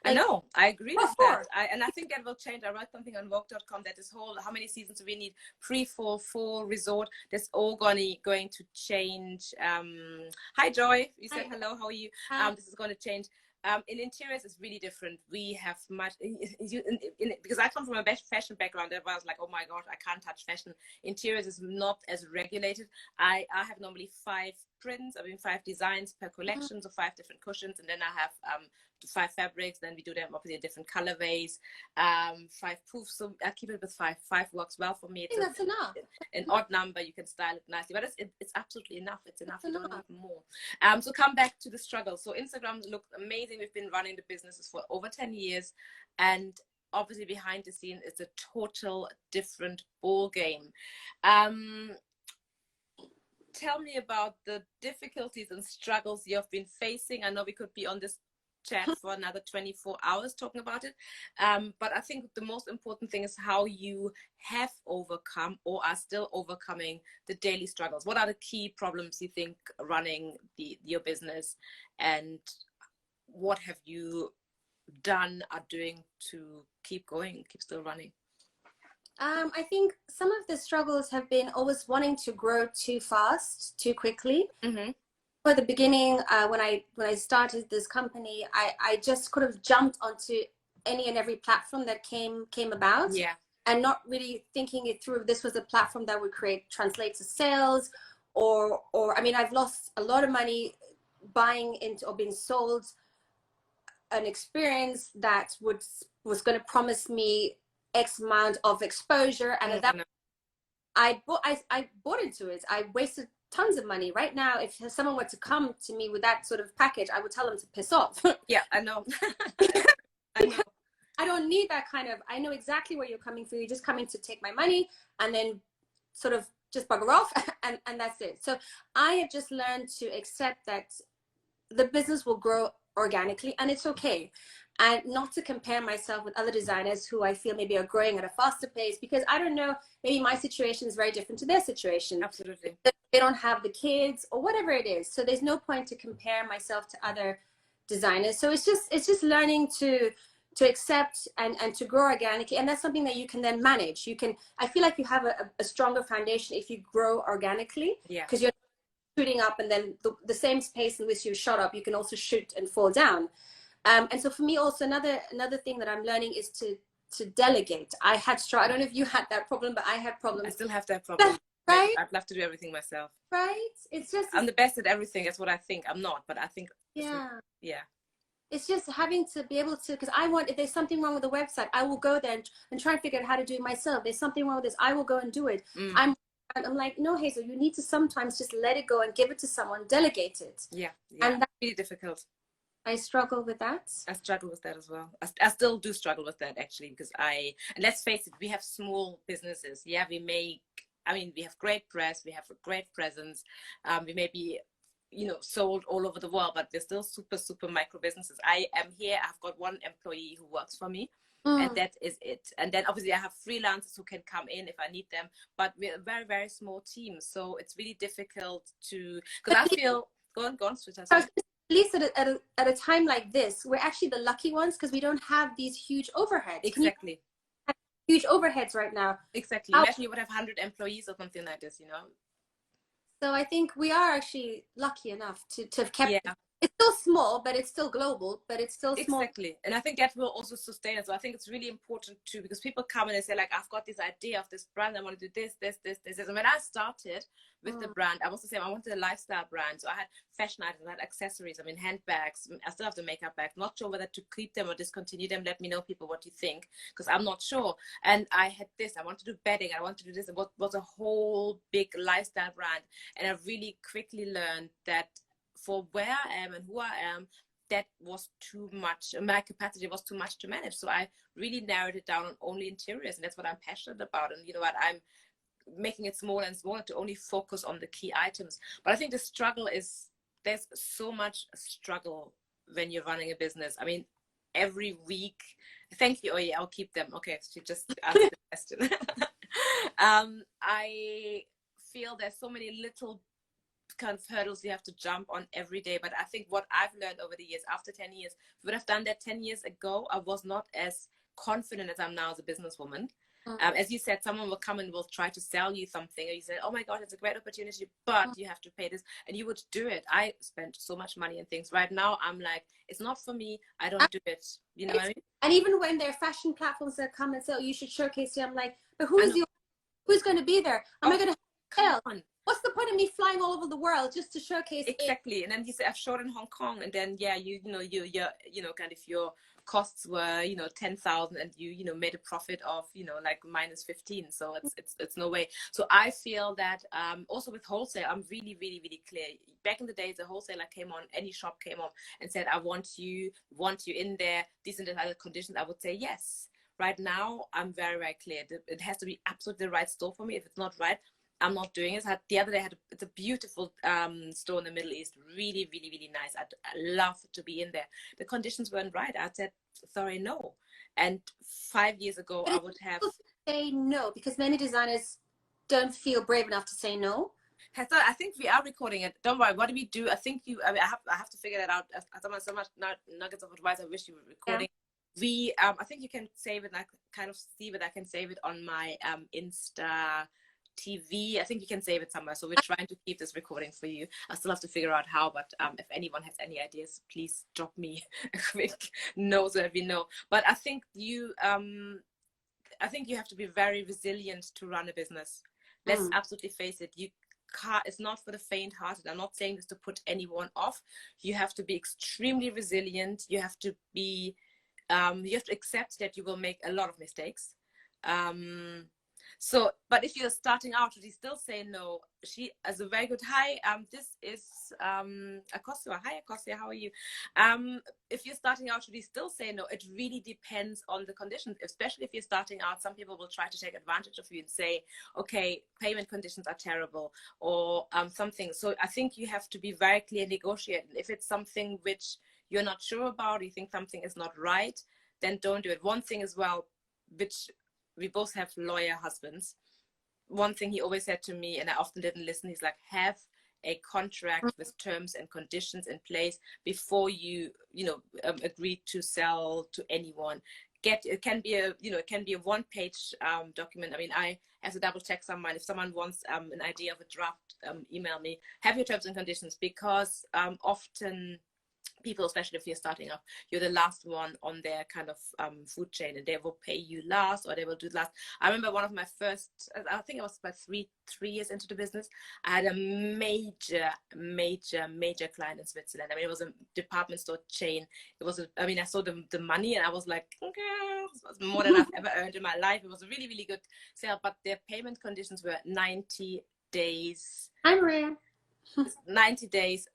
Like, I know, I agree with that. And I think that will change. I wrote something on Vogue.com that this whole, how many seasons do we need? Pre-fall, full, resort, that's all going to change. Hi, Joy. You said hello, how are you? This is going to change. In interiors, it's really different. We have much, because I come from a fashion background, that was like, oh my God, I can't touch fashion. Interiors is not as regulated. I have normally 5 prints, 5 designs per collection, so 5 different cushions, and then I have 5 fabrics. Then we do them obviously in different colorways, 5 proofs. So I keep it with 5. 5 works well for me. That's enough. An odd number, you can style it nicely, but it's absolutely enough. It's enough. You don't need more. So come back to the struggle. So Instagram looks amazing. We've been running the businesses for over 10 years, and obviously behind the scene it's a total different ball game. Tell me about the difficulties and struggles you've been facing. I know we could be on this chat for another 24 hours talking about it, but I think the most important thing is how you have overcome or are still overcoming the daily struggles. What are the key problems you think running your business, and what have you done, are doing to keep going, keep still running? I think some of the struggles have been always wanting to grow too fast, too quickly. For the beginning, when I started this company, I just could have jumped onto any and every platform that came about, and not really thinking it through. This was a platform that would translate to sales, or I mean, I've lost a lot of money buying into or being sold an experience that was going to promise me X amount of exposure, and at that I bought into it. I wasted tons of money. Right now, if someone were to come to me with that sort of package, I would tell them to piss off. Yeah, I know. I know. I don't need that kind of, I know exactly where you're coming from. You're just coming to take my money and then sort of just bugger off, and that's it. So I have just learned to accept that the business will grow organically, and it's okay. And not to compare myself with other designers who I feel maybe are growing at a faster pace, because I don't know, maybe my situation is very different to their situation. Absolutely. They don't have the kids or whatever it is. So there's no point to compare myself to other designers. So it's just learning to accept and to grow organically. And that's something that you can then manage. I feel like you have a stronger foundation if you grow organically. Yeah. Because you're shooting up, and then the same space in which you shot up, you can also shoot and fall down. And so for me also, another thing that I'm learning is to delegate. I don't know if you had that problem, but I had problems. I still have that problem. Right? I'd love to do everything myself. Right? It's just, I'm the best at everything. That's what I think. I'm not, but I think. yeah. Yeah. It's just having to be able to, because if there's something wrong with the website, I will go there and try and figure out how to do it myself. There's something wrong with this, I will go and do it. I'm like, no, Hazel, you need to sometimes just let it go and give it to someone, delegate it. Yeah. And that's really difficult. I struggle with that. I struggle with that as well. I still do struggle with that, actually, because and let's face it, we have small businesses. Yeah, we have great press, we have a great presence. We may be, sold all over the world, but we're still super, super micro businesses. I am here. I've got one employee who works for me. And that is it. And then obviously I have freelancers who can come in if I need them, but we're a very, very small team. So it's really difficult because I feel, go on, Switch. At least at a time like this, we're actually the lucky ones because we don't have these huge overheads. Exactly. Huge overheads right now. Exactly. Imagine you would have 100 employees or something like this, So I think we are actually lucky enough to have kept yeah. It's still small, but it's still global, but it's still small. Exactly. And I think that will also sustain us. So I think it's really important too, because people come and they say, like, I've got this idea of this brand. I want to do this. And when I started with the brand, I was the same. I wanted a lifestyle brand. So I had fashion items, I had accessories, handbags. I still have the makeup bags. Not sure whether to keep them or discontinue them. Let me know, people, what you think, because I'm not sure. And I had this. I want to do bedding. I want to do this. It was a whole big lifestyle brand. And I really quickly learned that for where I am and who I am, that was too much. My capacity was too much to manage. So I really narrowed it down on only interiors. And that's what I'm passionate about. And you know what? I'm making it smaller and smaller to only focus on the key items. But I think the struggle is, there's so much struggle when you're running a business. Every week, thank you. Oh yeah, I'll keep them. Okay, so you just asked the question. I feel there's so many little kind of hurdles you have to jump on every day. But I think what I've learned over the years, after 10 years, if I would have done that 10 years ago, I was not as confident as I'm now as a businesswoman. As you said, someone will come and will try to sell you something, or you say, oh my God, it's a great opportunity, but you have to pay this, and you would do it. I spent so much money and things. Right now, I'm like, it's not for me. I don't do it. You know what I mean? And even when there are fashion platforms that come and say, oh, you should showcase you, I'm like, but who's going to be be there? Am I going to sell? What's the point of me flying all over the world just to showcase exactly? And then you say, I've showed in Hong Kong, and then you kind of your costs were 10,000, and you made a profit of like -15. So it's no way. So I feel that also with wholesale, I'm really, really, really clear. Back in the days, a wholesaler came on, any shop came on and said, I want you in there, these and the other conditions, I would say yes. Right now, I'm very, very clear. It has to be absolutely the right store for me. If it's not right, I'm not doing it. The other day, it's a beautiful store in the Middle East. Really, really, really nice. I'd love to be in there. The conditions weren't right. I said, sorry, no. And 5 years ago, I would have... say no, because many designers don't feel brave enough to say no. I think we are recording it. Don't worry. What do we do? I think I have to figure that out. I have so much nuggets of advice. I wish you were recording. Yeah. I think you can save it. And I kind of see that I can save it on my Insta TV. I think you can save it somewhere. So we're trying to keep this recording for you. I still have to figure out how, but if anyone has any ideas, please drop me a quick note so that we know. But I think you have to be very resilient to run a business. Let's absolutely face it. it's not for the faint-hearted. I'm not saying this to put anyone off. You have to be extremely resilient. You have to be, you have to accept that you will make a lot of mistakes. So, but if you're starting out, you still say no. She has a very good, hi, this is Akosua. Hi, Akosua, how are you? If you're starting out, should you still say no? It really depends on the conditions, especially if you're starting out. Some people will try to take advantage of you and say, okay, payment conditions are terrible, or something. So I think you have to be very clear and negotiate. If it's something which you're not sure about, you think something is not right, then don't do it. One thing as well, which we both have lawyer husbands. One thing he always said to me, and I often didn't listen, he's like, have a contract with terms and conditions in place before you agree to sell to anyone. It can be a one-page document. I mean, I have to double check someone. If someone wants an idea of a draft, email me. Have your terms and conditions, because often people, especially if you're starting up, you're the last one on their kind of food chain, and they will pay you last, or they will do last. I remember one of my first, I think it was about three years into the business, I had a major client in Switzerland. I mean, it was a department store chain. It was I saw the money, and I was like, okay, it was more than I've ever earned in my life. It was a really, really good sale, but their payment conditions were 90 days. I'm Maria. 90 days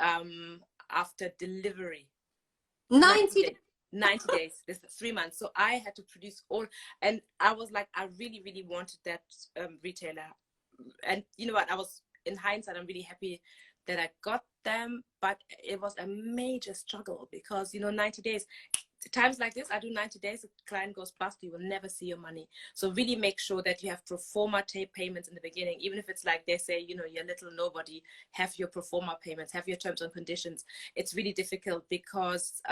after delivery. 90 days. This is 3 months. So I had to produce all, and I was like, I really, really wanted that retailer. And you know what? I was, in hindsight, I'm really happy that I got them, but it was a major struggle because, 90 days, times like this, I do 90 days, the client goes bust, you will never see your money. So really make sure that you have pro forma payments in the beginning, even if it's like they say, you're little nobody, have your pro forma payments, have your terms and conditions. It's really difficult because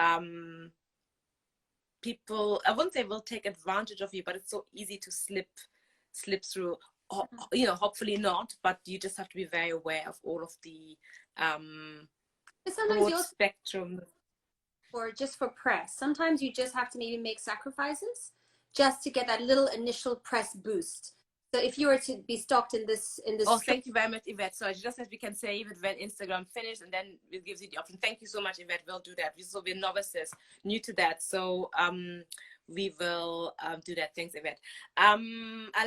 people, I wouldn't say will take advantage of you, but it's so easy to slip through. Hopefully not, but you just have to be very aware of all of the sometimes broad spectrum. Or just for press, sometimes you just have to maybe make sacrifices just to get that little initial press boost. So if you were to be stocked in this thank you very much, Yvette. So just as we can say, Yvette, when Instagram finished, and then it gives you the option. Thank you so much, Yvette. We'll do that. So we're novices, new to that. So we will do that. Thanks, Yvette. I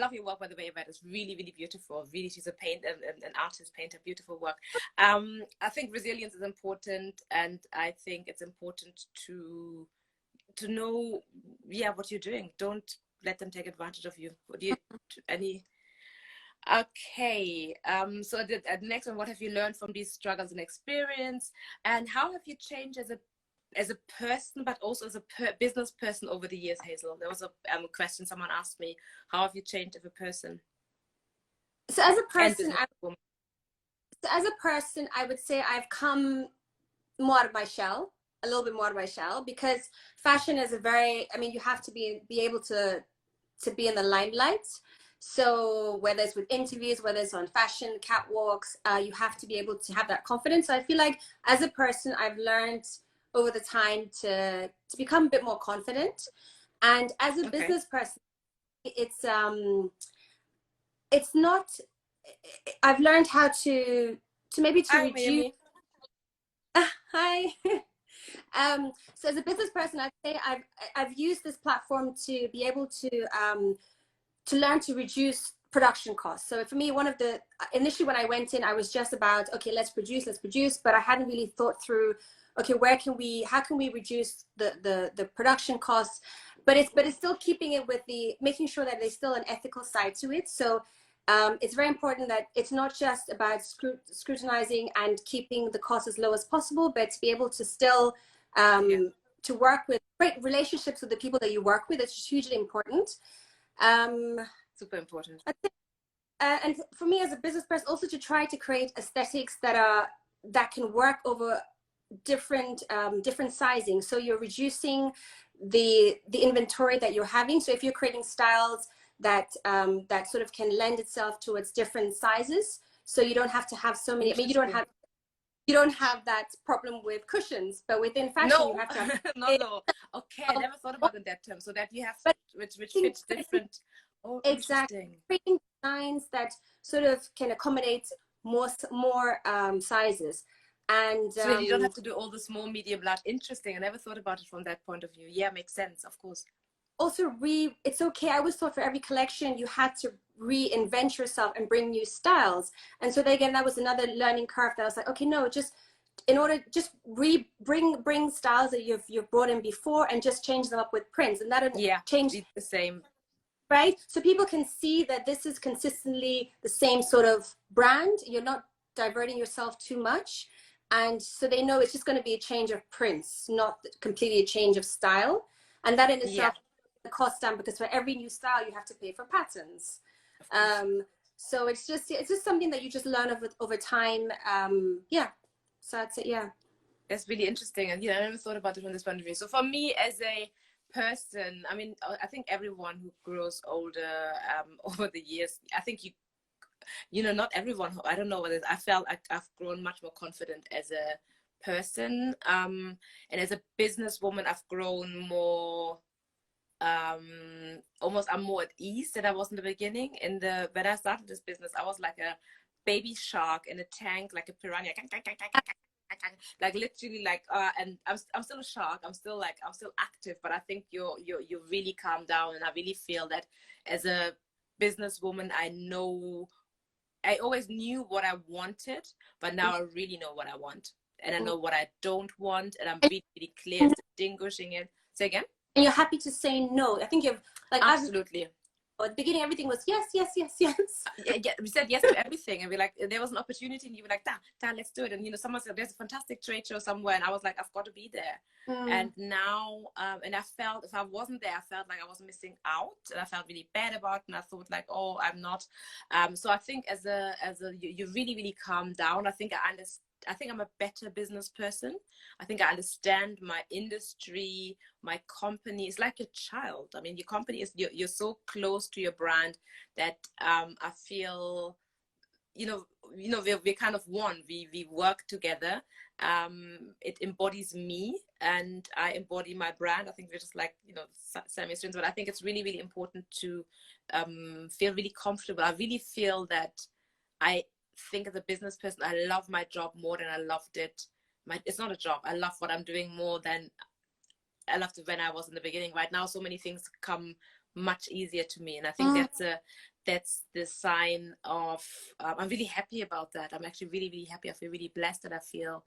love your work, by the way, Yvette. It's really, really beautiful. Really, she's an artist, painter, beautiful work. I think resilience is important, and I think it's important to know, what you're doing. Don't let them take advantage of you. Okay. So the next one, what have you learned from these struggles and experience, and how have you changed as a person, but also as a business person over the years, Hazel? There was a question someone asked me, how have you changed as a person? So as a person, I would say I've come more out of my shell, a little bit more out of my shell, because fashion is you have to be able to be in the limelight. So whether it's with interviews, whether it's on fashion catwalks, you have to be able to have that confidence. So I feel like as a person, I've learned over the time to become a bit more confident. And as a business person, it's not, I've learned how to reduce. Hi. So as a business person, I'd say I've used this platform to be able to learn to reduce production costs. So for me, initially when I went in, I was just about, okay, let's produce, but I hadn't really thought through, okay, how can we reduce the production costs, but it's still keeping it with making sure that there's still an ethical side to it. So it's very important that it's not just about scrutinizing and keeping the costs as low as possible, but to be able to still to work with great relationships with the people that you work with. It's hugely important. Super important. And for me as a business person, also to try to create aesthetics that can work over different sizing. So you're reducing the inventory that you're having. So if you're creating styles that sort of can lend itself towards different sizes, so you don't have to have so many. I mean, you don't have that problem with cushions, but within fashion you have to have no. Okay, I never thought about it in that term. So that you have which fits different. Exactly. Creating designs that sort of can accommodate more sizes. And so you don't have to do all the small, medium, large. Interesting. I never thought about it from that point of view. Yeah, makes sense, of course. Also, it's okay. I always thought for every collection you had to reinvent yourself and bring new styles. And so again, that was another learning curve that I was like, okay, no, just in order, just bring styles that you've brought in before and just change them up with prints, and that'll change the same. Right? So people can see that this is consistently the same sort of brand. You're not diverting yourself too much. And so they know it's just going to be a change of prints, not completely a change of style. And that in itself the cost down, because for every new style you have to pay for patterns. So it's just something that you just learn over time. So that's it. Yeah, that's really interesting. And I never thought about it from this point of view. So for me as a person, I mean, I think everyone who grows older over the years, I think not everyone, I don't know whether I felt like I've grown much more confident as a person, and as a businesswoman I've grown more I'm more at ease than I was in the beginning. When I started this business, I was like a baby shark in a tank, like a piranha, like literally, like and I'm still a shark. I'm still active, but I think you really calm down, and I really feel that as a businesswoman, I always knew what I wanted, but now I really know what I want, and I know what I don't want, and I'm really, really clear distinguishing it. Say again? And you're happy to say no. I think you've like absolutely. At the beginning, everything was yes, yes, yes, yes. Yeah, we said yes to everything, and we're like, there was an opportunity, and you were like, let's do it. And someone said there's a fantastic trade show somewhere, and I was like, I've got to be there. And now, and I felt if I wasn't there, I felt like I was missing out, and I felt really bad about it. And I thought like, oh, I'm not. So I think as a you really, really calm down. I think I'm a better business person. I think I understand my industry, my company. It's like a child. I mean, your company is, you're so close to your brand that I feel, we're kind of one. We work together. It embodies me, and I embody my brand. I think we're just like, semi-students, but I think it's really, really important to feel really comfortable. I really feel that I think as a business person, I love my job more than I loved it. It's not a job. I love what I'm doing more than I loved it when I was in the beginning. Right now, so many things come much easier to me, and I think that's the sign of I'm really happy about that. I'm actually really, really happy. I feel really blessed, and I feel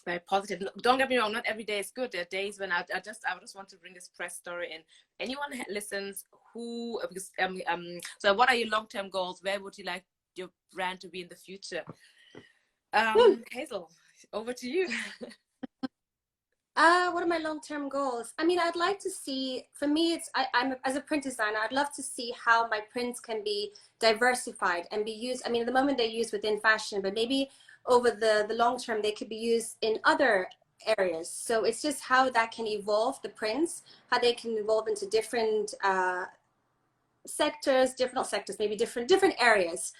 very positive. Don't get me wrong, not every day is good. There are days when I just want to bring this press story in. Anyone listens who so what are your long-term goals? Where would you like your brand to be in the future? Hazel, over to you. What are my long-term goals? I mean, I'd like to see, for me, I'm as a print designer, I'd love to see how my prints can be diversified and be used. I mean, at the moment they're used within fashion, but maybe over the long term, they could be used in other areas. So it's just how that can evolve, the prints, how they can evolve into different sectors, maybe different areas.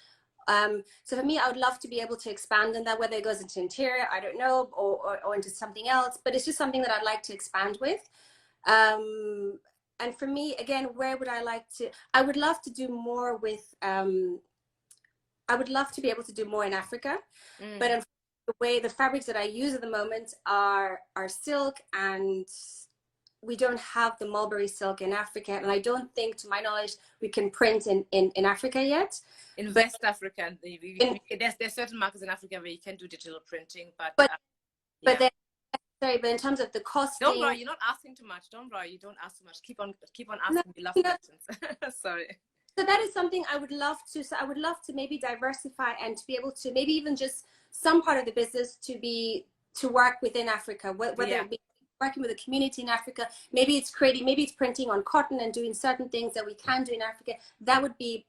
So for me, I would love to be able to expand on that, whether it goes into interior, I don't know, or into something else, but it's just something that I'd like to expand with. And for me, again, where would I like to, I would love to do more with, I would love to be able to do more in Africa, but the way the fabrics that I use at the moment are silk, and we don't have the mulberry silk in Africa, and I don't think, to my knowledge, we can print in Africa yet. In West Africa, there's certain markets in Africa where you can do digital printing, but in terms of the costing, don't worry, you're not asking too much. Don't worry, you don't ask too much. Keep on asking. We love questions. Sorry. So that is something I would love to. So I would love to maybe diversify and to be able to maybe even just some part of the business to work within Africa, whether it be working with a community in Africa, maybe it's printing on cotton and doing certain things that we can do in Africa. That would be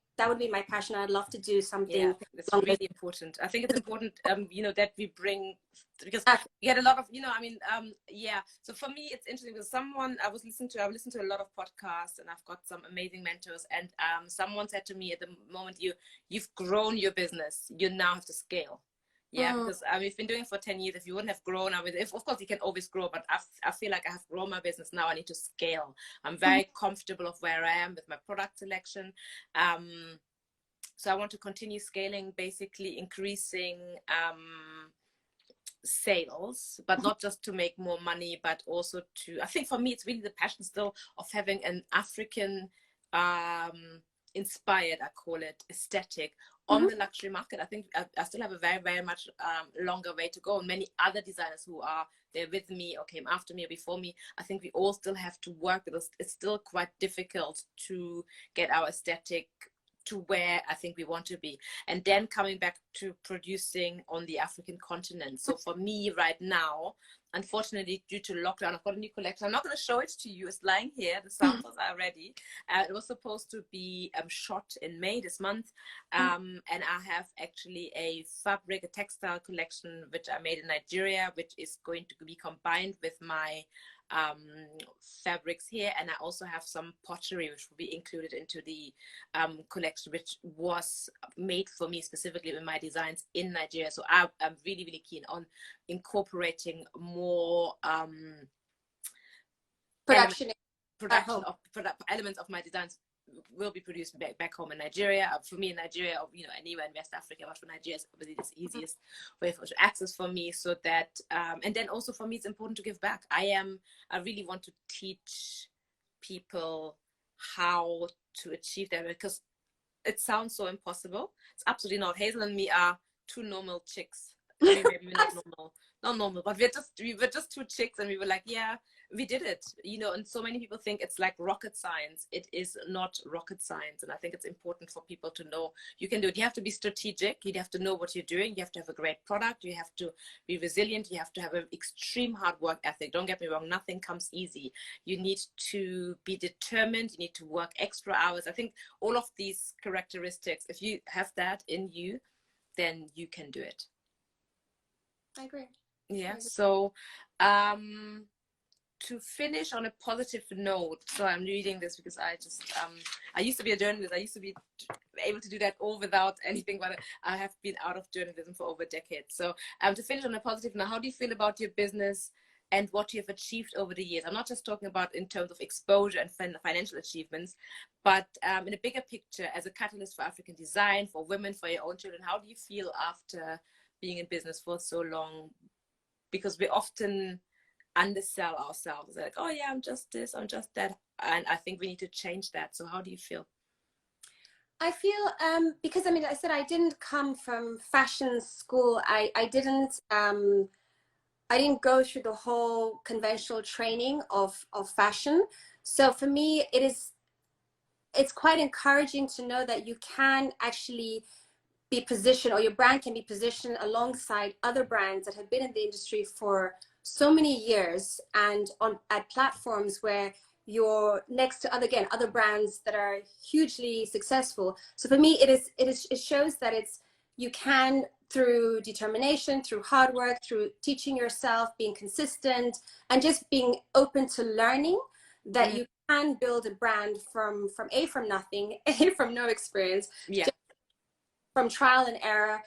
my passion. I'd love to do something. Yeah, that's really important. I think it's important, that we bring, because we get a lot of, So for me, it's interesting because I've listened to a lot of podcasts, and I've got some amazing mentors. And someone said to me, at the moment you've grown your business, you now have to scale. Yeah, because we've been doing it for 10 years. If you wouldn't have grown, of course you can always grow, but I feel like I have grown my business now. I need to scale. I'm very comfortable of where I am with my product selection. So I want to continue scaling, basically increasing sales, but not just to make more money, but also to, I think for me, it's really the passion still of having an African inspired, I call it, aesthetic on the luxury market. I think I still have a very, very much longer way to go. And many other designers who are there with me or came after me or before me, I think we all still have to work with us. It's still quite difficult to get our aesthetic to where I think we want to be. And then coming back to producing on the African continent. So for me right now, unfortunately, due to lockdown, I've got a new collection. I'm not going to show it to you. It's lying here. The samples are ready. It was supposed to be shot in May this month. And I have actually a fabric, a textile collection, which I made in Nigeria, which is going to be combined with my fabrics here. And I also have some pottery, which will be included into the collection, which was made for me specifically with my designs in Nigeria. So I'm really, really keen on incorporating more production of elements of my designs will be produced back home in Nigeria. For me in Nigeria, or anywhere in West Africa, but for Nigeria it's obviously the easiest way for access for me. So that and then also for me it's important to give back. I really want to teach people how to achieve that, because it sounds so impossible. It's absolutely not. Hazel and me are two normal chicks. Maybe not normal, but we were just two chicks, and we were like, yeah, we did it, and so many people think it's like rocket science. It is not rocket science. And I think it's important for people to know you can do it. You have to be strategic. You have to know what you're doing. You have to have a great product. You have to be resilient. You have to have an extreme hard work ethic. Don't get me wrong. Nothing comes easy. You need to be determined. You need to work extra hours. I think all of these characteristics, if you have that in you, then you can do it. I agree. Yeah. So, to finish on a positive note, so I'm reading this because I used to be a journalist. I used to be able to do that all without anything, but I have been out of journalism for over a decade. So to finish on a positive note, how do you feel about your business and what you have achieved over the years? I'm not just talking about in terms of exposure and financial achievements, but in a bigger picture, as a catalyst for African design, for women, for your own children, how do you feel after being in business for so long? Because we often undersell ourselves, like, oh yeah, I'm just this, I'm just that, and I think we need to change that. So how do you feel? I feel because I said I didn't come from fashion school. I didn't go through the whole conventional training of fashion. So for me, it's quite encouraging to know that you can actually be positioned, or your brand can be positioned alongside other brands that have been in the industry for so many years, and at platforms where you're next to other brands that are hugely successful. So for me, it shows that you can, through determination, through hard work, through teaching yourself, being consistent, and just being open to learning, that you can build a brand from nothing, from no experience, from trial and error.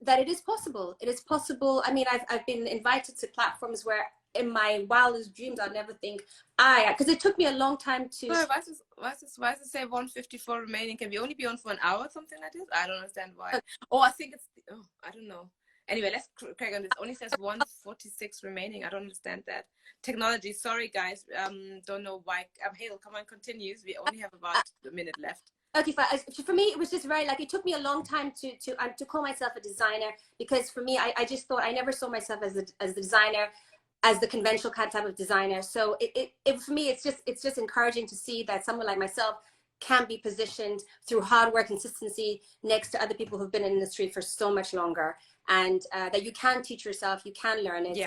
That it is possible. It is possible. I mean, I've been invited to platforms where in my wildest dreams I'd never think because it took me a long time to. Why does it say 154 remaining? Can we only be on for an hour or something like this? I don't understand why. I think it's, I don't know. Anyway, let's crack on. This only says 146 remaining. I don't understand that. Technology, sorry guys. Don't know why. Hazel, come on, continues. We only have about a minute left. Okay, for me, it was just very, like, it took me a long time to call myself a designer, because for me, I just thought I never saw myself as the designer, as the conventional type of designer. So it for me, it's just encouraging to see that someone like myself can be positioned through hard work, consistency, next to other people who've been in the industry for so much longer, and that you can teach yourself, you can learn it,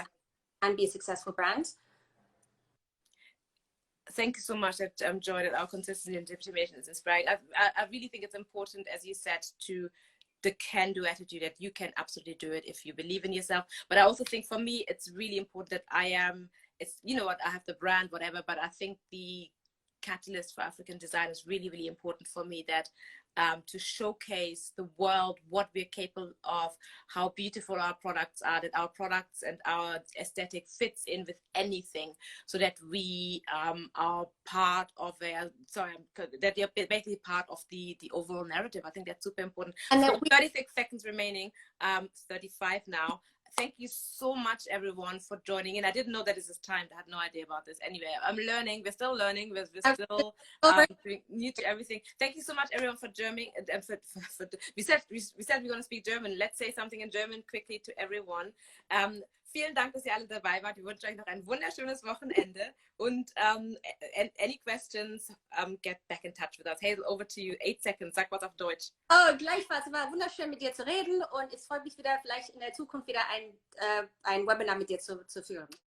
and be a successful brand. Thank you so much. I enjoyed it. Our consistency and determination is inspiring. I really think it's important, as you said, to the can-do attitude, that you can absolutely do it if you believe in yourself. But I also think for me, it's really important that I have the brand, whatever, but I think the catalyst for African design is really, really important for me, that to showcase the world what we're capable of, how beautiful our products are, that our products and our aesthetic fits in with anything, so that we are part of that we are basically part of the overall narrative. I think that's super important. And so that 36 seconds remaining, 35 now. Thank you so much, everyone, for joining in. I didn't know that this is timed. I had no idea about this. Anyway, I'm learning. We're still learning. We're still new to everything. Thank you so much, everyone, for German. We said we're going to speak German. Let's say something in German quickly to everyone. Vielen Dank, dass ihr alle dabei wart. Wir wünschen euch noch ein wunderschönes Wochenende. Und any questions, get back in touch with us. Hazel, over to you. 8 seconds. Sag was auf Deutsch. Oh, gleichfalls. Es war wunderschön, mit dir zu reden und es freut mich wieder, vielleicht in der Zukunft wieder ein Webinar mit dir zu führen.